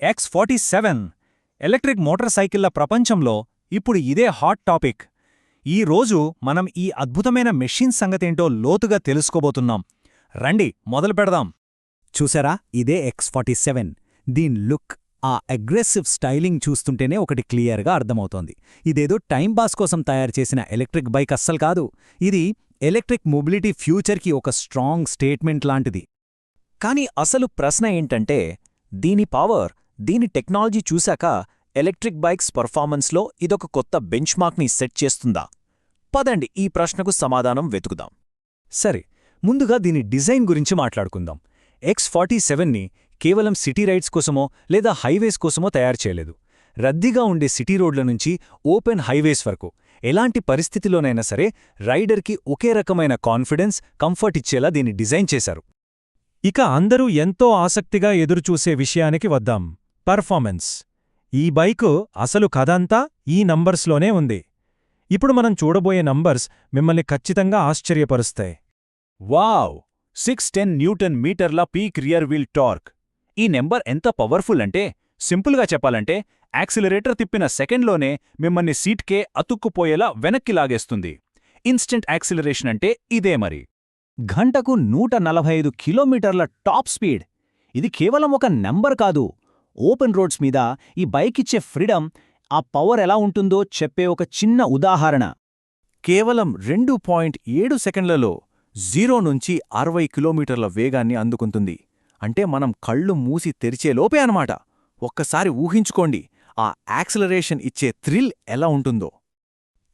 X47 electric motor సైకిళ్ల ప్రపంచంలో ఇప్పుడు ఇదే హాట్ టాపిక్. ఈ రోజు మనం ఈ అద్భుతమైన మెషిన్ సంగతేంటో లోతుగా తెలుసుకోబోతున్నాం. రండి మొదలు పెడదాం. చూసారా, ఇదే X47. దీని లుక్, ఆ అగ్రెసివ్ స్టైలింగ్ చూస్తుంటేనే ఒకటి క్లియర్గా అర్థమవుతోంది. ఇదేదో టైంపాస్ కోసం తయారుచేసిన ఎలక్ట్రిక్ బైక్ అస్సలు కాదు. ఇది ఎలక్ట్రిక్ మొబిలిటీ ఫ్యూచర్కి ఒక స్ట్రాంగ్ స్టేట్మెంట్ లాంటిది. కానీ అసలు ప్రశ్న ఏంటంటే, దీని పవర్, దీని టెక్నాలజీ చూశాక ఎలక్ట్రిక్ బైక్స్ పర్ఫార్మెన్స్లో ఇదొక కొత్త బెంచ్మార్క్ని సెట్ చేస్తుందా? పదండి ఈ ప్రశ్నకు సమాధానం వెతుకుదాం. సరే, ముందుగా దీని డిజైన్ గురించి మాట్లాడుకుందాం. X47ని కేవలం సిటీ రైడ్స్ కోసమో లేదా హైవేస్ కోసమో తయారు చేయలేదు. రద్దీగా ఉండే సిటీ రోడ్ల నుంచి ఓపెన్ హైవేస్ వరకు ఎలాంటి పరిస్థితిలోనైనా సరే రైడర్కి ఒకే రకమైన కాన్ఫిడెన్స్, కంఫర్ట్ ఇచ్చేలా దీన్ని డిజైన్ చేశారు. ఇక అందరూ ఎంతో ఆసక్తిగా ఎదురుచూసే విషయానికి వద్దాం, పర్ఫార్మెన్స్. ఈ బైకు అసలు కథంతా ఈ నంబర్స్లోనే ఉంది. ఇప్పుడు మనం చూడబోయే నంబర్స్ మిమ్మల్ని ఖచ్చితంగా ఆశ్చర్యపరుస్తాయి. వావ్! 610 న్యూటన్ మీటర్ల పీక్ రియర్ వీల్ టార్క్. ఈ నెంబర్ ఎంత పవర్ఫుల్ అంటే, సింపుల్గా చెప్పాలంటే యాక్సిలరేటర్ తిప్పిన సెకండ్లోనే మిమ్మల్ని సీట్కే అతుక్కుపోయేలా వెనక్కి లాగేస్తుంది. ఇన్స్టెంట్ యాక్సిలరేషన్ అంటే ఇదే మరి. గంటకు 145 కిలోమీటర్ల టాప్ స్పీడ్. ఇది కేవలం ఒక నెంబర్ కాదు. ఓపెన్ రోడ్స్ మీద ఈ బైక్ ఇచ్చే ఫ్రీడమ్, ఆ పవర్ ఎలా ఉంటుందో చెప్పే ఒక చిన్న ఉదాహరణ. కేవలం 2.7 సెకండ్లలో 0 నుంచి 60 కిలోమీటర్ల వేగాన్ని అందుకుంటుంది. అంటే మనం కళ్ళు మూసి తెరిచేలోపే అన్నమాట. ఒక్కసారి ఊహించుకోండి, ఆ యాక్సిలరేషన్ ఇచ్చే థ్రిల్ ఎలా ఉంటుందో.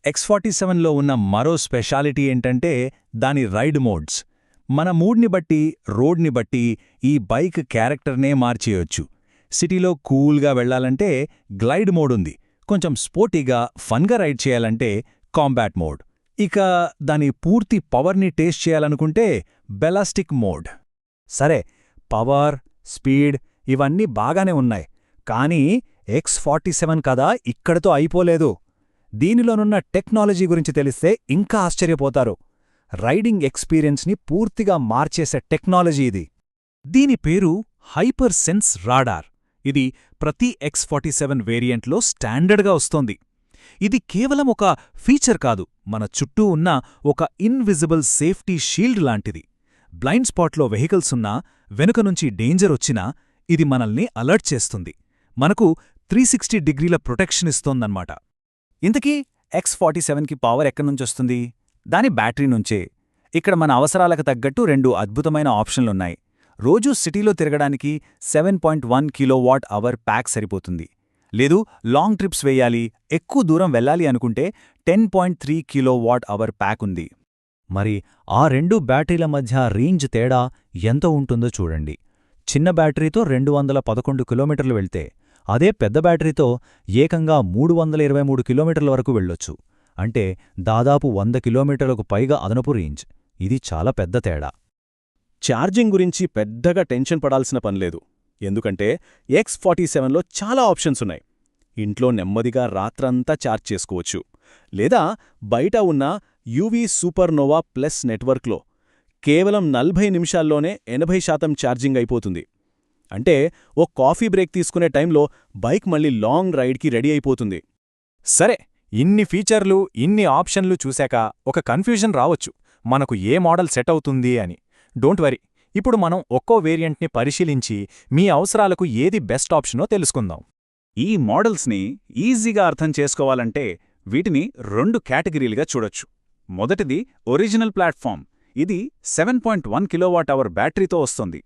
X47లో ఉన్న మరో స్పెషాలిటీ ఏంటంటే దాని రైడ్ మోడ్స్. మన మూడ్ని బట్టి, రోడ్ని బట్టి ఈ బైక్ క్యారెక్టర్నే మార్చేయొచ్చు. సిటీలో కూల్గా వెళ్లాలంటే గ్లైడ్ మోడ్ ఉంది. కొంచెం స్పోర్టీగా, ఫన్గా రైడ్ చేయాలంటే కాంబాట్ మోడ్. ఇక దాని పూర్తి పవర్ని టేస్ట్ చేయాలనుకుంటే బెలాస్టిక్ మోడ్. సరే, పవర్, స్పీడ్ ఇవన్నీ బాగానే ఉన్నాయి. కానీ X47 కథ ఇక్కడితో అయిపోలేదు. దీనిలోనున్న టెక్నాలజీ గురించి తెలిస్తే ఇంకా ఆశ్చర్యపోతారు. రైడింగ్ ఎక్స్పీరియన్స్ని పూర్తిగా మార్చేసే టెక్నాలజీ ఇది. దీని పేరు హైపర్ సెన్స్ రాడార్. ఇది ప్రతి X47 వేరియంట్లో స్టాండర్డ్గా వస్తోంది. ఇది కేవలం ఒక ఫీచర్ కాదు, మన చుట్టూ ఉన్న ఒక ఇన్విజిబుల్ సేఫ్టీ షీల్డ్ లాంటిది. బ్లైండ్ స్పాట్లో వెహికల్స్ ఉన్నా, వెనుక నుంచి డేంజర్ వచ్చినా ఇది మనల్ని అలర్ట్ చేస్తుంది. మనకు 360 డిగ్రీల ప్రొటెక్షన్ ఇస్తోందన్నమాట. ఇంతకీ X47కి పవర్ ఎక్కడ్నుంచొస్తుంది? దాని బ్యాటరీ నుంచే. ఇక్కడ మన అవసరాలకు తగ్గట్టు 2 అద్భుతమైన ఆప్షన్లున్నాయి. రోజూ సిటీలో తిరగడానికి 7.1 కిలోవాట్ అవర్ ప్యాక్ సరిపోతుంది. లేదు, లాంగ్ ట్రిప్స్ వేయాలి, ఎక్కువ దూరం వెళ్ళాలి అనుకుంటే 10.3 కిలోవాట్ అవర్ ప్యాక్ ఉంది. మరి ఆ 2 బ్యాటరీల మధ్య రేంజ్ తేడా ఎంత ఉంటుందో చూడండి. చిన్న బ్యాటరీతో 211 కిలోమీటర్లు వెళ్తే, అదే పెద్ద బ్యాటరీతో ఏకంగా 323 కిలోమీటర్ల వరకు వెళ్ళొచ్చు. అంటే దాదాపు 100 కిలోమీటర్లకు పైగా అదనపు రేంజ్. ఇది చాలా పెద్ద తేడా. ఛార్జింగ్ గురించి పెద్దగా టెన్షన్ పడాల్సిన పనిలేదు. ఎందుకంటే X47లో చాలా ఆప్షన్స్ ఉన్నాయి. ఇంట్లో నెమ్మదిగా రాత్రంతా ఛార్జ్ చేసుకోవచ్చు. లేదా బయట ఉన్న యూవీ సూపర్నోవా ప్లస్ నెట్వర్క్లో కేవలం 40 నిమిషాల్లోనే 80% ఛార్జింగ్ అయిపోతుంది. అంటే ఓ కాఫీ బ్రేక్ తీసుకునే టైంలో బైక్ మళ్ళీ లాంగ్ రైడ్కి రెడీ అయిపోతుంది. సరే, ఇన్ని ఫీచర్లు, ఇన్ని ఆప్షన్లు చూశాక ఒక కన్ఫ్యూజన్ రావచ్చు, మనకు ఏ మోడల్ సెట్ అవుతుంది అని. డోంట్ వరీ, ఇప్పుడు మనం ఒక్కో వేరియంట్ని పరిశీలించి మీ అవసరాలకు ఏది బెస్ట్ ఆప్షనో తెలుసుకుందాం. ఈ మోడల్స్ని ఈజీగా అర్థం చేసుకోవాలంటే వీటిని 2 కేటగిరీలుగా చూడొచ్చు. మొదటిది ఒరిజినల్ ప్లాట్ఫామ్. ఇది 7.1 కిలోవాట్ అవర్ బ్యాటరీతో వస్తుంది.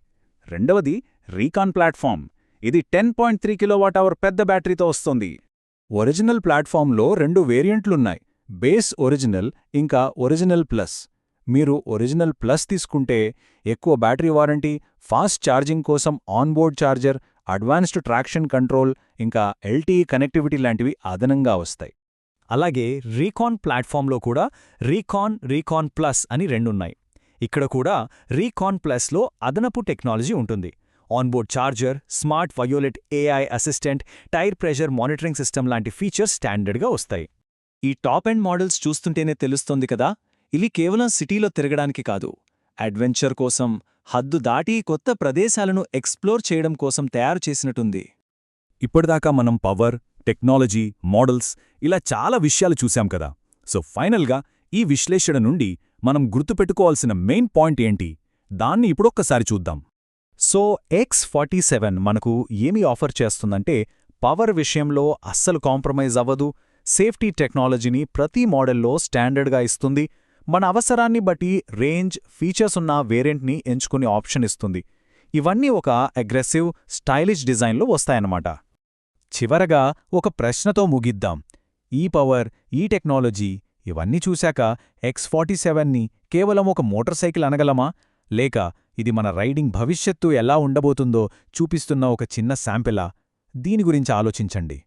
రెండవది రీకాన్ ప్లాట్ఫామ్. ఇది 10.3 కిలోవాట్ అవర్ పెద్ద బ్యాటరీతో వస్తుంది. ఒరిజినల్ ప్లాట్ఫామ్లో 2 వేరియంట్లున్నాయి, బేస్ ఒరిజినల్ ఇంకా ఒరిజినల్ ప్లస్. మీరు ఒరిజినల్ ప్లస్ తీసుకుంటే ఎక్కువ బ్యాటరీ వారంటీ, ఫాస్ట్ ఛార్జింగ్ కోసం onboard charger, advanced traction control ఇంకా LTE కనెక్టివిటీ లాంటివి అదనంగా వస్తాయి. అలాగే రీకాన్ ప్లాట్ఫామ్లో కూడా రీకాన్ ప్లస్ అని 2 ఉన్నాయి. ఇక్కడ కూడా రీకాన్ ప్లస్లో అదనపు టెక్నాలజీ ఉంటుంది. Onboard charger, smart violet AI assistant, tyre pressure monitoring system లాంటి ఫీచర్స్ స్టాండర్డ్గా వస్తాయి. ఈ టాప్ ఎండ్ మోడల్స్ చూస్తుంటేనే తెలుస్తోంది కదా, ఇవి కేవలం సిటీలో తిరగడానికి కాదు, అడ్వెంచర్ కోసం, హద్దు దాటి కొత్త ప్రదేశాలను ఎక్స్ప్లోర్ చేయడం కోసం తయారు చేసినట్టుంది. ఇప్పటిదాకా మనం పవర్, టెక్నాలజీ, మోడల్స్ ఇలా చాలా విషయాలు చూశాం కదా. సో ఫైనల్గా ఈ విశ్లేషణ నుండి మనం గుర్తుపెట్టుకోవాల్సిన మెయిన్ పాయింట్ ఏంటి, దాన్ని ఇప్పుడొక్కసారి చూద్దాం. సో X47 మనకు ఏమి ఆఫర్ చేస్తుందంటే పవర్ విషయంలో అస్సలు కాంప్రమైజ్ అవ్వదు, సేఫ్టీ టెక్నాలజీని ప్రతి మోడల్లో స్టాండర్డ్గా ఇస్తుంది, మన అవసరాన్ని బట్టి రేంజ్, ఫీచర్స్ ఉన్న వేరియంట్ని ఎంచుకునే ఆప్షన్ ఇస్తుంది. ఇవన్నీ ఒక అగ్రెసివ్, స్టైలిష్ డిజైన్లో వస్తాయన్నమాట. చివరగా ఒక ప్రశ్నతో ముగిద్దాం. ఈ పవర్, ఈ టెక్నాలజీ ఇవన్నీ చూశాక X47ని కేవలం ఒక మోటార్ సైకిల్ అనగలమా, లేక ఇది మన రైడింగ్ భవిష్యత్తు ఎలా ఉండబోతుందో చూపిస్తున్న ఒక చిన్న శాంపిలా? దీని గురించి ఆలోచించండి.